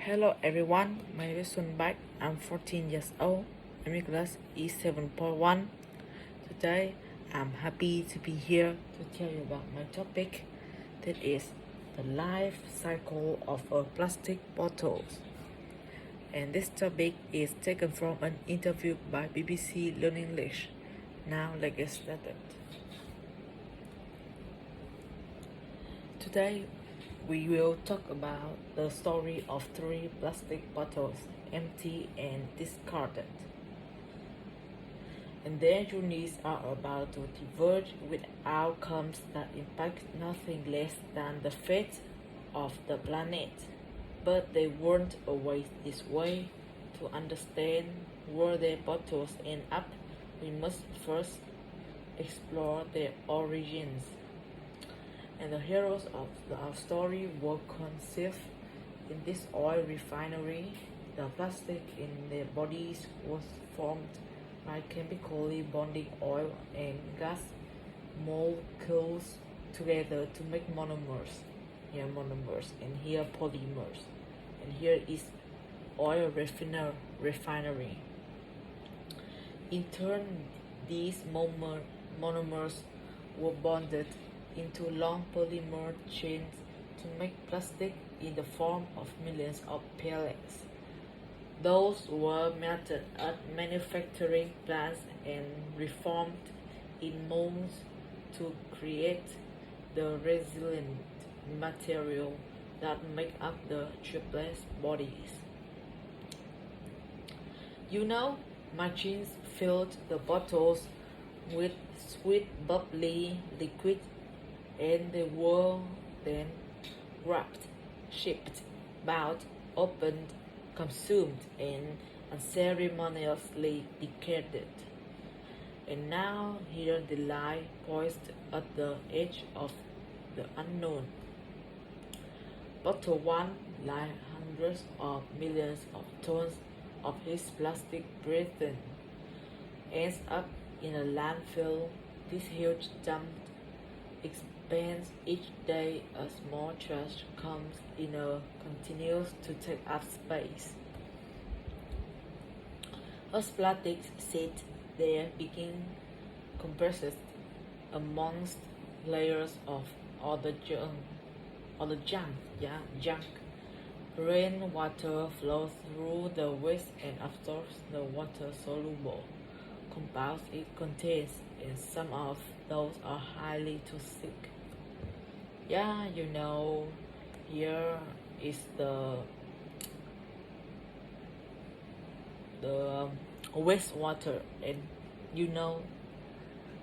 Hello everyone, my name is Sun Bak. I'm 14 years old. I'm in class E7.1. Today, I'm happy to be here to tell you about my topic, that is the life cycle of a plastic bottles. And this topic is taken from an interview by BBC Learn English. Now let's get started. Today, we will talk about the story of 3 plastic bottles, empty and discarded. And their journeys are about to diverge with outcomes that impact nothing less than the fate of the planet. But they weren't always this way. To understand where their bottles end up, we must first explore their origins. And the heroes of our story were conceived in this oil refinery. The plastic in their bodies was formed by chemically bonding oil and gas molecules together to make monomers. Here monomers and here polymers. And here is oil refinery. In turn, these monomers were bonded into long polymer chains to make plastic in the form of millions of pellets. Those were melted at manufacturing plants and reformed in molds to create the resilient material that make up the triplets bodies. Machines filled the bottles with sweet bubbly liquid, and they were then wrapped, shipped, bought, opened, consumed, and unceremoniously discarded. And now here they lie poised at the edge of the unknown. Bottle 1 lie hundreds of millions of tons of his plastic breathing, ends up in a landfill. This huge dump expands each day as more trash comes in and continues to take up space. As plastics sit there, begin compressed amongst layers of other junk. Rainwater flows through the waste and absorbs the water-soluble compounds it contains, and some of those are highly toxic. Here is the wastewater, and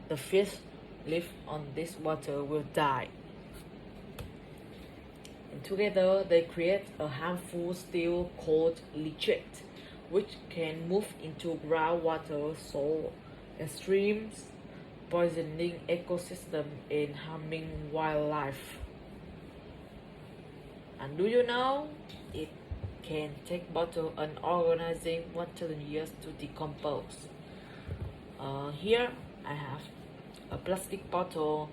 the fish live on this water will die. And together they create a harmful still called leachate, which can move into groundwater, soil, and streams, poisoning ecosystem and harming wildlife. And do you know it can take bottle an organizing 1,000 years to decompose? Here I have a plastic bottle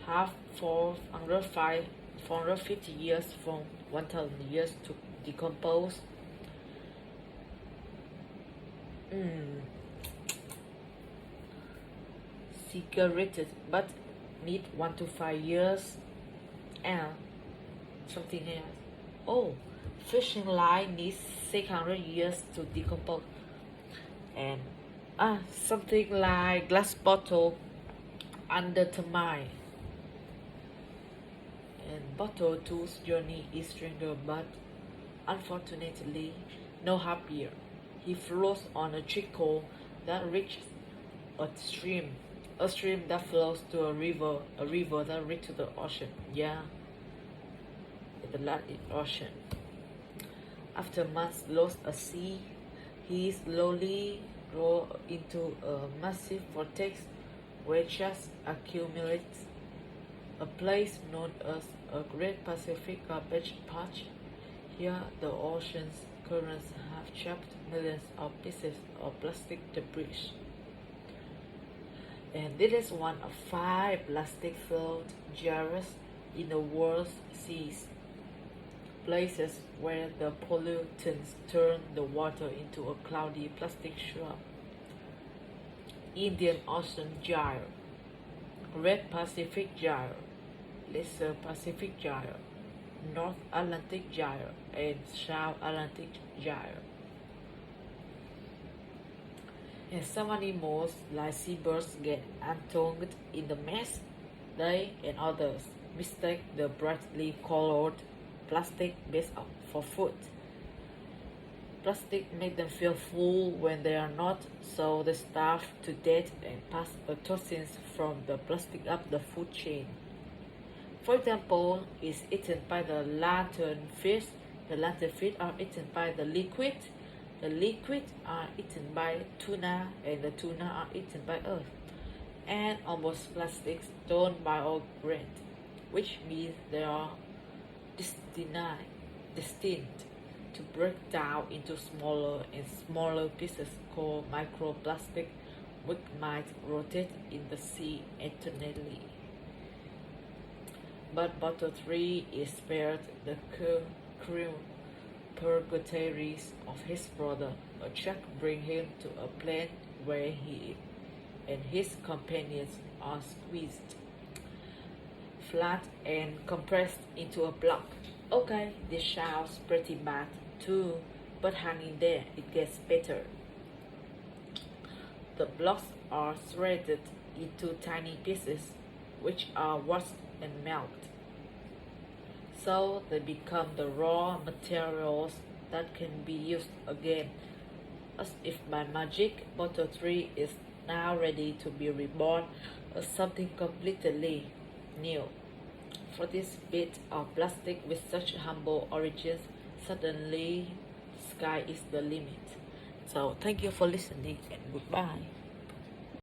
have 450 years from 1,000 years to decompose. Cigarettes, but need 1 to 5 years, and something else. Oh, fishing line needs 600 years to decompose, and something like glass bottle undetermined. And bottle 2's journey is stranger, but unfortunately no happier. He floats on a trickle that reaches a stream that flows to a river that reaches to the ocean. The Atlantic Ocean. After months lost at sea, he slowly grows into a massive vortex where trash accumulates, a place known as a Great Pacific Garbage Patch. Here, the ocean's currents have trapped millions of pieces of plastic debris. And this is one of 5 plastic-filled gyres in the world's seas. places where the pollutants turn the water into a cloudy plastic swamp. Indian Ocean Gyre, Red Pacific Gyre, Lesser Pacific Gyre, North Atlantic Gyre, and South Atlantic Gyre. And some animals, like seabirds, get entangled in the mess. They and others mistake the brightly colored plastic base for food. Plastic makes them feel full when they are not, so they starve to death and pass the toxins from the plastic up the food chain. For example, is eaten by the lanternfish. The lanternfish are eaten by the liquid. The liquid are eaten by tuna, and the tuna are eaten by us. And almost plastics don't biodegrade, which means they are destined to break down into smaller and smaller pieces called microplastic, which might rotate in the sea eternally. But Bottle 3 is spared the cruel purgatories of his brother. A truck brings him to a planet where he and his companions are squeezed flat and compressed into a block. Okay, this sounds pretty bad too, but hang in there, it gets better. The blocks are shredded into tiny pieces, which are washed and melted. So they become the raw materials that can be used again. As if by magic, Bottle 3 is now ready to be reborn as something completely new. For this bit of plastic with such humble origins, suddenly sky is the limit. So thank you for listening and goodbye.